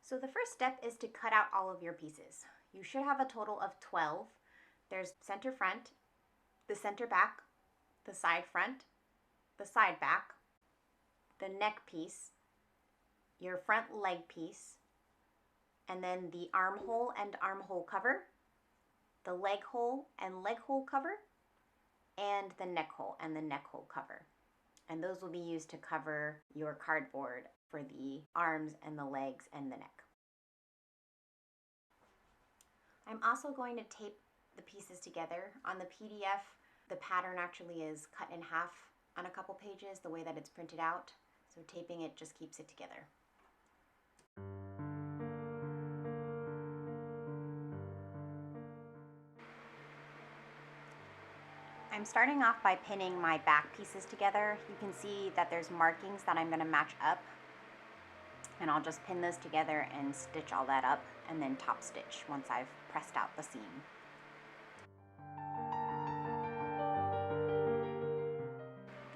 So the first step is to cut out all of your pieces. You should have a total of 12. There's center front, the center back, the side front, the side back, the neck piece, your front leg piece, and then the armhole and armhole cover, the leg hole and leg hole cover, and the neck hole and the neck hole cover. And those will be used to cover your cardboard for the arms and the legs and the neck. I'm also going to tape the pieces together. On the PDF, the pattern actually is cut in half on a couple pages, the way that it's printed out. So taping it just keeps it together. I'm starting off by pinning my back pieces together. You can see that there's markings that I'm going to match up, and I'll just pin those together and stitch all that up and then top stitch once I've pressed out the seam.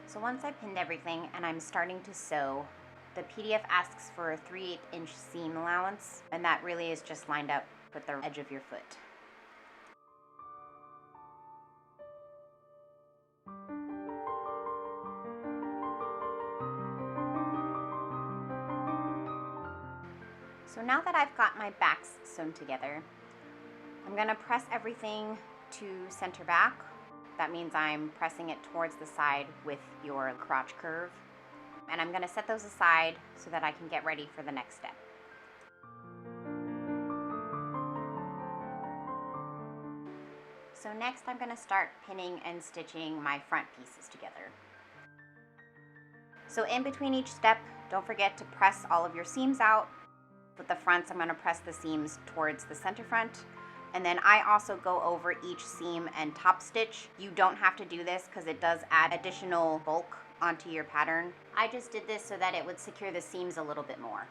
So once I pinned everything and I'm starting to sew, the PDF asks for a 3/8 inch seam allowance, and that really is just lined up with the edge of your foot. So now that I've got my backs sewn together, I'm going to press everything to center back. That means I'm pressing it towards the side with your crotch curve. And I'm going to set those aside so that I can get ready for the next step. So next I'm going to start pinning and stitching my front pieces together. So in between each step, don't forget to press all of your seams out. With the fronts, I'm going to press the seams towards the center front. And then I also go over each seam and top stitch. You don't have to do this because it does add additional bulk onto your pattern. I just did this so that it would secure the seams a little bit more.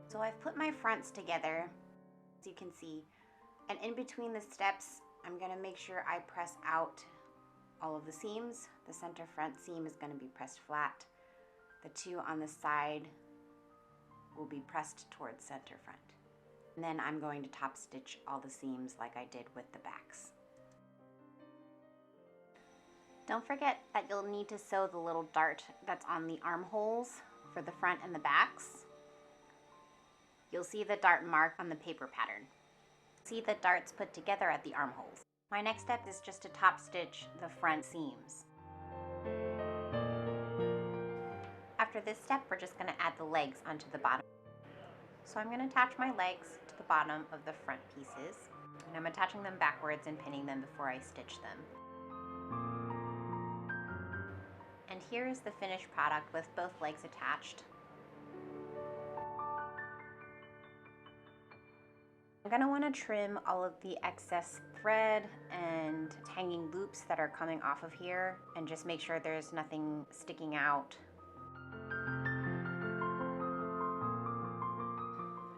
So I've put my fronts together, as you can see, and in between the steps, I'm going to make sure I press out all of the seams. The center front seam is going to be pressed flat. The two on the side will be pressed towards center front. And then I'm going to top stitch all the seams like I did with the backs. Don't forget that you'll need to sew the little dart that's on the armholes for the front and the backs. You'll see the dart mark on the paper pattern. See the darts put together at the armholes. My next step is just to top stitch the front seams. After this step, we're just going to add the legs onto the bottom. So I'm going to attach my legs to the bottom of the front pieces, and I'm attaching them backwards and pinning them before I stitch them. And here is the finished product with both legs attached. I'm going to want to trim all of the excess thread and hanging loops that are coming off of here, and just make sure there's nothing sticking out.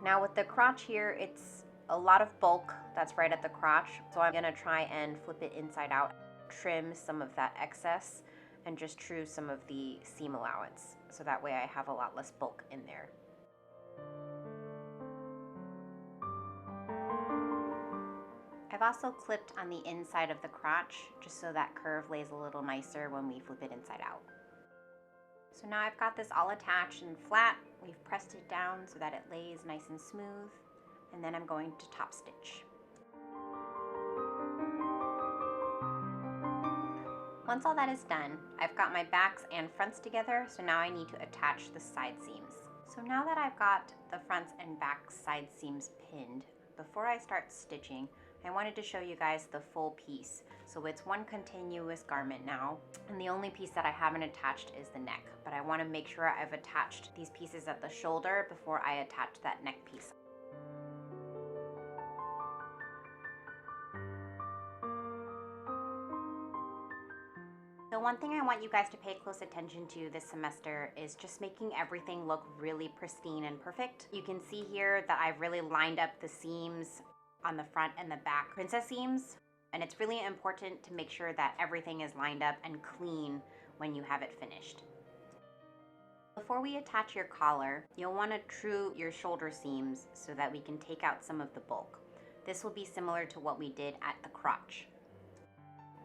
Now with the crotch here, it's a lot of bulk that's right at the crotch, so I'm going to try and flip it inside out, trim some of that excess, and just true some of the seam allowance, so that way I have a lot less bulk in there. I've also clipped on the inside of the crotch, just so that curve lays a little nicer when we flip it inside out. So now I've got this all attached and flat. We've pressed it down so that it lays nice and smooth, and then I'm going to top stitch. Once all that is done, I've got my backs and fronts together, so now I need to attach the side seams. So now that I've got the fronts and back side seams pinned, before I start stitching, I wanted to show you guys the full piece. So it's one continuous garment now, and the only piece that I haven't attached is the neck, but I want to make sure I've attached these pieces at the shoulder before I attach that neck piece. The one thing I want you guys to pay close attention to this semester is just making everything look really pristine and perfect. You can see here that I've really lined up the seams on the front and the back princess seams, and it's really important to make sure that everything is lined up and clean when you have it finished. Before we attach your collar, you'll want to true your shoulder seams so that we can take out some of the bulk. This will be similar to what we did at the crotch.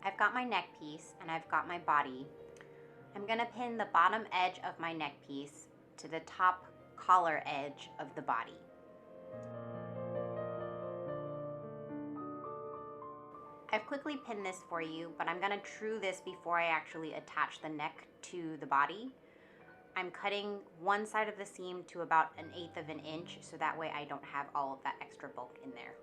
I've got my neck piece and I've got my body. I'm going to pin the bottom edge of my neck piece to the top collar edge of the body. I've quickly pinned this for you, but I'm going to true this before I actually attach the neck to the body. I'm cutting one side of the seam to about 1/8 of an inch, so that way I don't have all of that extra bulk in there.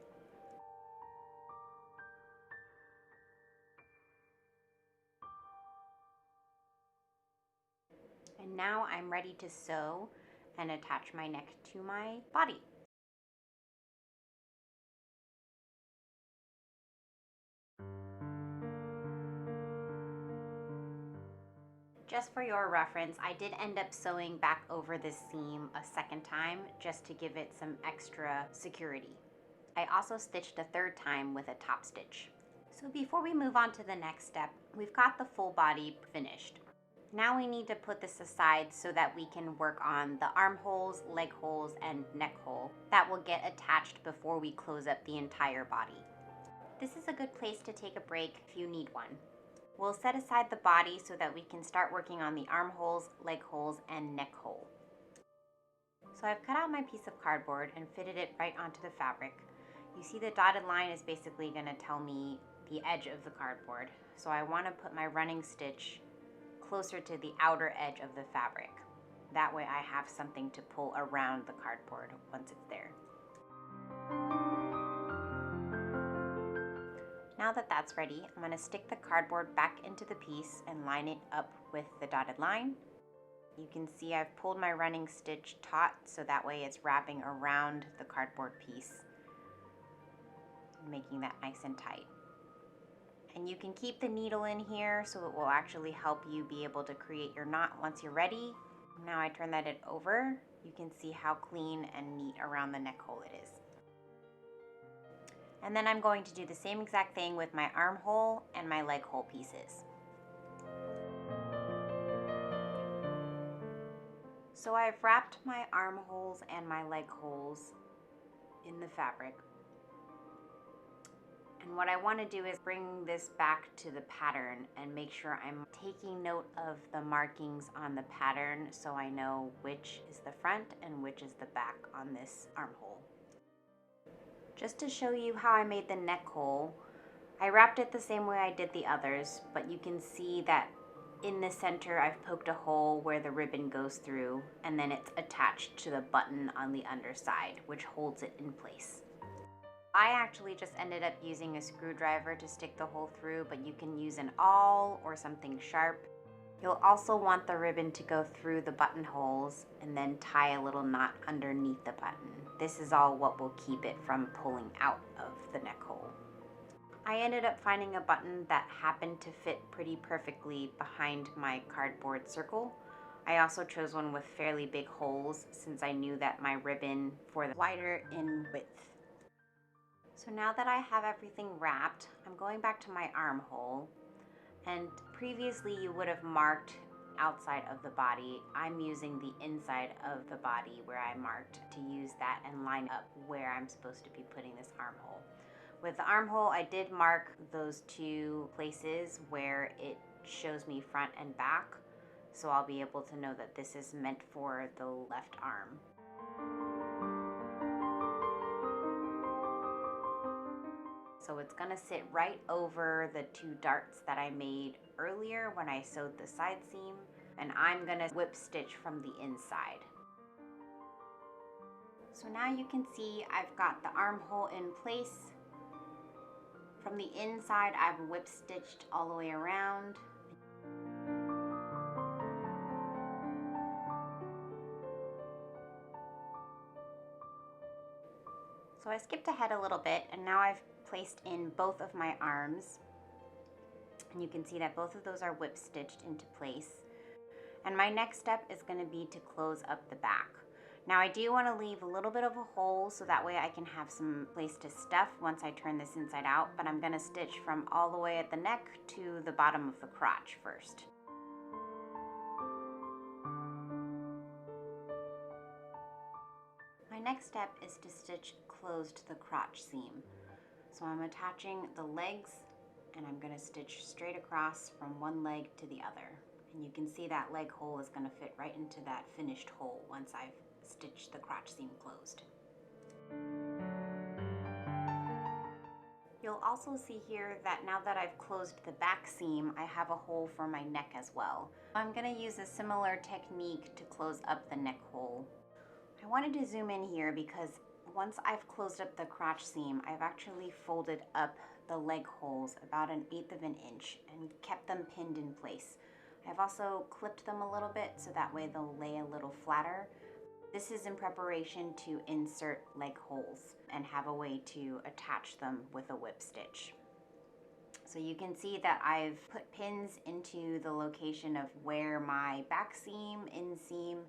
And now I'm ready to sew and attach my neck to my body. Just for your reference, I did end up sewing back over this seam a second time just to give it some extra security. I also stitched a third time with a top stitch. So before we move on to the next step, we've got the full body finished. Now we need to put this aside so that we can work on the armholes, leg holes, and neck hole that will get attached before we close up the entire body. This is a good place to take a break if you need one. We'll set aside the body so that we can start working on the armholes, leg holes, and neck hole. So I've cut out my piece of cardboard and fitted it right onto the fabric. You see the dotted line is basically going to tell me the edge of the cardboard. So I want to put my running stitch closer to the outer edge of the fabric. That way I have something to pull around the cardboard once it's there. Now that that's ready, I'm going to stick the cardboard back into the piece and line it up with the dotted line. You can see I've pulled my running stitch taut so that way it's wrapping around the cardboard piece, making that nice and tight. And you can keep the needle in here so it will actually help you be able to create your knot once you're ready. Now I turn that over, you can see how clean and neat around the neck hole it is. And then I'm going to do the same exact thing with my armhole and my leg hole pieces. So I've wrapped my armholes and my leg holes in the fabric. And what I want to do is bring this back to the pattern and make sure I'm taking note of the markings on the pattern so I know which is the front and which is the back on this armhole. Just to show you how I made the neck hole, I wrapped it the same way I did the others, but you can see that in the center I've poked a hole where the ribbon goes through, and then it's attached to the button on the underside, which holds it in place. I actually just ended up using a screwdriver to stick the hole through, but you can use an awl or something sharp. You'll also want the ribbon to go through the buttonholes and then tie a little knot underneath the button. This is all what will keep it from pulling out of the neck hole. I ended up finding a button that happened to fit pretty perfectly behind my cardboard circle. I also chose one with fairly big holes since I knew that my ribbon was wider in width. So now that I have everything wrapped, I'm going back to my armhole. And previously you would have marked outside of the body. I'm using the inside of the body where I marked to use that and line up where I'm supposed to be putting this armhole. With the armhole, I did mark those two places where it shows me front and back, so I'll be able to know that this is meant for the left arm. So it's going to sit right over the two darts that I made earlier when I sewed the side seam, and I'm going to whip stitch from the inside. So now you can see I've got the armhole in place. From the inside, I've whip stitched all the way around. So I skipped ahead a little bit, and now I've placed in both of my arms, and you can see that both of those are whip stitched into place. And my next step is going to be to close up the back. Now I do want to leave a little bit of a hole so that way I can have some place to stuff once I turn this inside out, but I'm going to stitch from all the way at the neck to the bottom of the crotch first. next step is to stitch closed the crotch seam. So I'm attaching the legs and I'm going to stitch straight across from one leg to the other. And you can see that leg hole is going to fit right into that finished hole once I've stitched the crotch seam closed. You'll also see here that now that I've closed the back seam, I have a hole for my neck as well. I'm going to use a similar technique to close up the neck hole. I wanted to zoom in here because once I've closed up the crotch seam, I've actually folded up the leg holes about 1/8 of an inch and kept them pinned in place. I've also clipped them a little bit so that way they'll lay a little flatter. This is in preparation to insert leg holes and have a way to attach them with a whip stitch. So you can see that I've put pins into the location of where my back seam, inseam,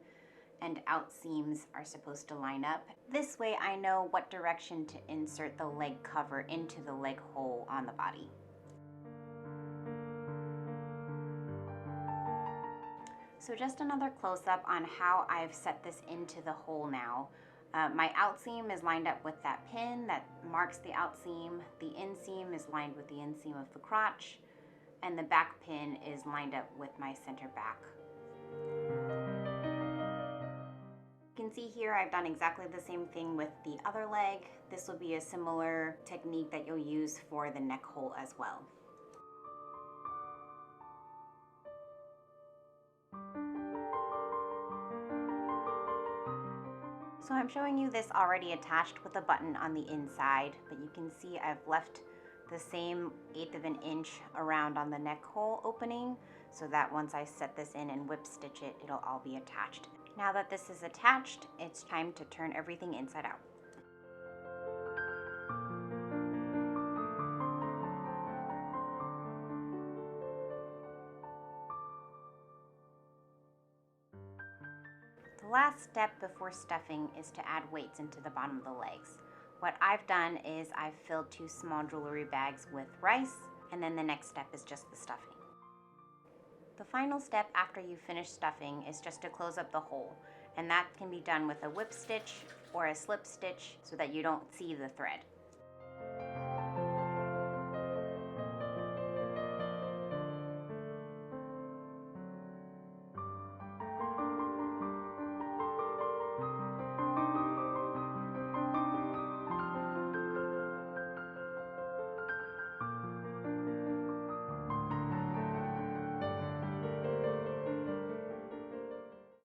and out seams are supposed to line up. This way I know what direction to insert the leg cover into the leg hole on the body. So just another close-up on how I've set this into the hole now. My outseam is lined up with that pin that marks the outseam. The inseam is lined with the inseam of the crotch, and the back pin is lined up with my center back. You can see here I've done exactly the same thing with the other leg. This will be a similar technique that you'll use for the neck hole as well. So I'm showing you this already attached with a button on the inside, but you can see I've left the same 1/8 of an inch around on the neck hole opening so that once I set this in and whip stitch it, it'll all be attached. Now that this is attached, it's time to turn everything inside out. The last step before stuffing is to add weights into the bottom of the legs. What I've done is I've filled 2 small jewelry bags with rice, and then the next step is just the stuffing. The final step after you finish stuffing is just to close up the hole, and that can be done with a whip stitch or a slip stitch so that you don't see the thread.